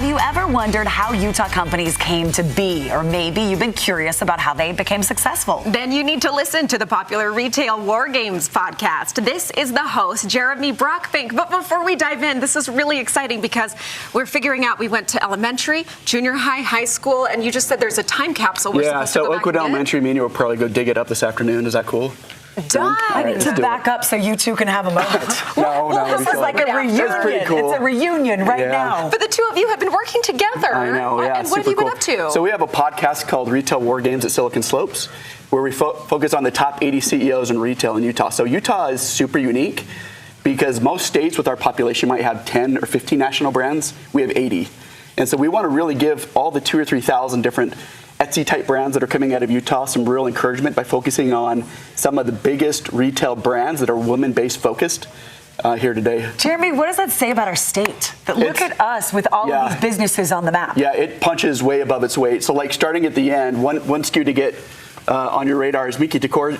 Have you ever wondered how Utah companies came to be? Or maybe you've been curious about how they became successful? Then you need to listen to the popular Retail War Games podcast. This is the host, Jeremy Brockbank. But before we dive in, this is really exciting because we're figuring out we went to elementary, junior high, high school, and you just said there's a time capsule we're supposed to go back Oakwood Elementary, me and you will probably go dig it up this afternoon. Is that cool? Done. I need to back up so you two can have a moment. No, this is like a reunion. That's pretty cool. It's a reunion right now. But the two of you have been working together. I know, yeah. And what have you been up to? So we have a podcast called Retail War Games at Silicon Slopes, where we focus on the top 80 CEOs in retail in Utah. So Utah is super unique because most states with our population might have 10 or 15 national brands. We have 80. And so we want to really give all the 2,000 or 3,000 different Etsy-type brands that are coming out of Utah some real encouragement by focusing on some of the biggest retail brands that are women-based focused here today. Jeremy, what does that say about our state? That look at us with all of these businesses on the map. Yeah, it punches way above its weight. So like starting at the end, one SKU to get on your radar is Miki Decor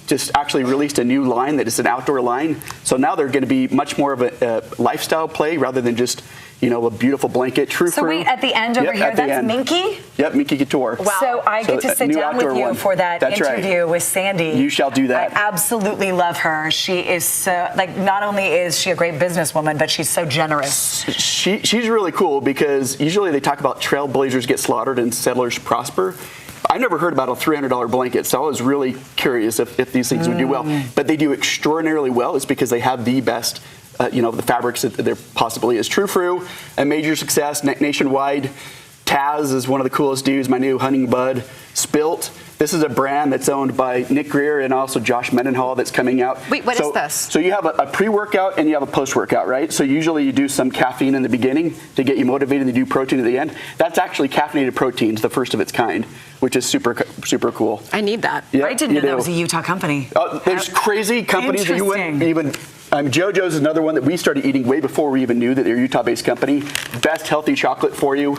just actually released a new line that is an outdoor line. So now they're going to be much more of a lifestyle play rather than just a beautiful blanket. So wait, at the end over here, that's Minky? Yep, Miki Couture. Wow. So I get to sit down with you for that interview with Sandy. You shall do that. I absolutely love her. She is so, not only is she a great businesswoman, but she's so generous. She's really cool because usually they talk about trailblazers get slaughtered and settlers prosper. I never heard about a $300 blanket, so I was really curious if these things would do well. But they do extraordinarily well. It's because they have the best the fabrics that there possibly is. True Fru, a major success nationwide. Taz is one of the coolest dudes. My new Hunting Bud. Spilt. This is a brand that's owned by Nick Greer and also Josh Mendenhall that's coming out. Wait, what is this? So you have a pre-workout and you have a post-workout, right? So usually you do some caffeine in the beginning to get you motivated and you do protein at the end. That's actually caffeinated proteins, the first of its kind, which is super cool. I need that. Yep, I didn't know that was a Utah company. There's crazy companies that you wouldn't even... JoJo's is another one that we started eating way before we even knew that they're a Utah-based company. Best healthy chocolate for you.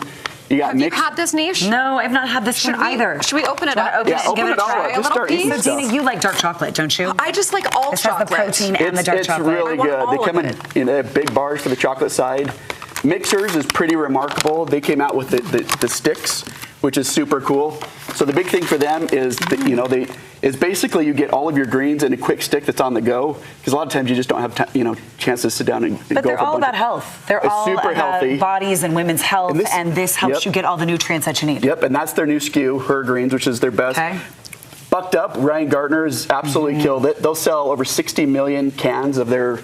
Have you had this niche? No, I've not had this one either. Should we open it up? Open open it all up. Just start eating So, Dina, you like dark chocolate, don't you? I just like all chocolate. It has the protein and the dark chocolate. It's really good. They come in big bars for the chocolate side. Mixers is pretty remarkable. They came out with the sticks, which is super cool. So the big thing for them is that, is basically you get all of your greens in a quick stick that's on the go, because a lot of times you just don't have chance to sit down and go. But they're all about health. They're all super about healthy. Bodies and women's health, and this helps you get all the nutrients that you need. Yep, and that's their new SKU, Her Greens, which is their best. Okay. Bucked Up, Ryan Gardner has absolutely killed it. They'll sell over 60 million cans of their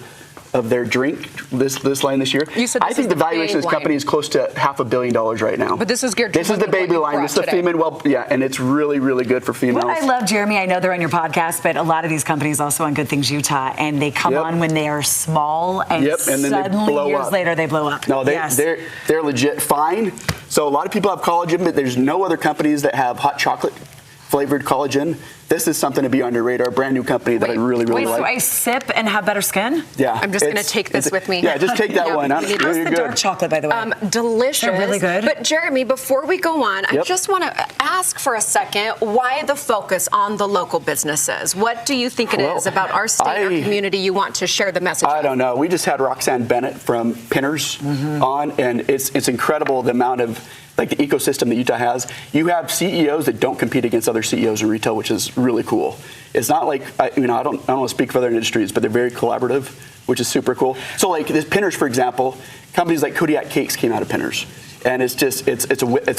drink this line this year. You said I think the valuation of this company is close to $500 million right now. But this is geared. This is the baby line. This is the female. And it's really good for females. What I love, Jeremy, I know they're on your podcast, but a lot of these companies also on Good Things Utah, and they come on when they are small, and and then suddenly they years later they blow up. No, they're legit fine. So a lot of people have collagen, but there's no other companies that have hot chocolate flavored collagen. This is something to be on your radar. Brand new company that I really like. So I sip and have better skin? Yeah. I'm just going to take this with me. Yeah, just take that one. How's the dark chocolate, by the way? Delicious. They're really good. But Jeremy, before we go on, I just want to ask for a second, why the focus on the local businesses? What do you think it is about our state or community you want to share the message I don't know. We just had Roxanne Bennett from Pinners on, and it's incredible the amount of the ecosystem that Utah has. You have CEOs that don't compete against other CEOs in retail, which is really cool. It's not like I don't want to speak for other industries, but they're very collaborative, which is super cool. So like this Pinners, for example, companies like Kodiak Cakes came out of Pinners, and it's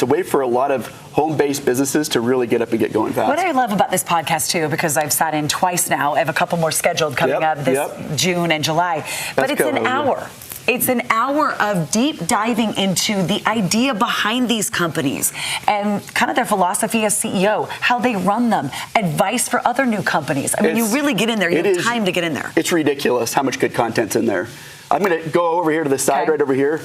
a way for a lot of home-based businesses to really get up and get going fast. What I love about this podcast too, because I've sat in twice now, I have a couple more scheduled coming up this June and July, but it's an hour. It's an hour of deep diving into the idea behind these companies and kind of their philosophy as CEO, how they run them, advice for other new companies. I mean, you really get in there. You have time to get in there. It's ridiculous how much good content's in there. I'm going to go over here to the side right over here.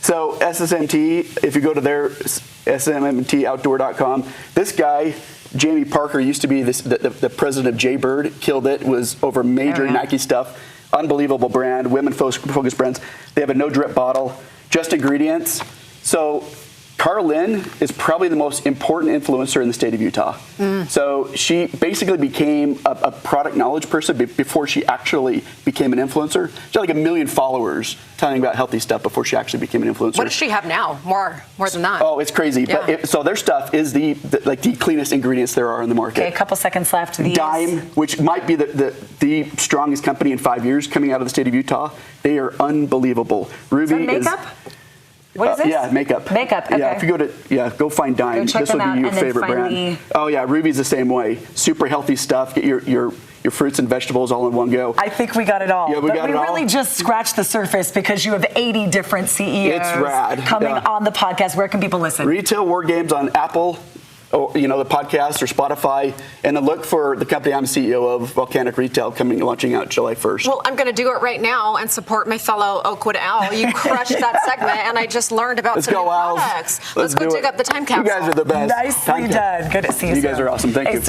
So SSMT, if you go to their SMMToutdoor.com, this guy, Jamie Parker, used to be the president of Jaybird, killed it, was over major Nike stuff. Unbelievable brand, women-focused brands. They have a no-drip bottle, just ingredients. So Carlin is probably the most important influencer in the state of Utah. So she basically became a product knowledge person before she actually became an influencer. She had like 1 million followers telling about healthy stuff before she actually became an influencer. What does she have now? More than that. Oh, it's crazy. Yeah. But so their stuff is the cleanest ingredients there are in the market. Okay, a couple seconds left. Dime, which might be the strongest company in 5 years coming out of the state of Utah. They are unbelievable. Ruby is that makeup? What is this? Yeah, makeup. Makeup, okay. Yeah, if you go find Dime. Go check This will them be out, your and then favorite finally- brand. Oh yeah, Ruby's the same way. Super healthy stuff. Get your fruits and vegetables all in one go. I think we got it all. Yeah, we got it all. really just scratched the surface because you have 80 different CEOs It's rad. coming Yeah. on the podcast. Where can people listen? Retail War Games on Apple, the podcast, or Spotify, and then look for the company I'm CEO of, Volcanic Retail, launching out July 1st. Well, I'm going to do it right now and support my fellow Oakwood Owl. You crushed that segment, and I just learned about some new products. Let's go dig up the time capsule. You guys are the best. Nicely done. Good to see you. You guys are awesome. Thank you.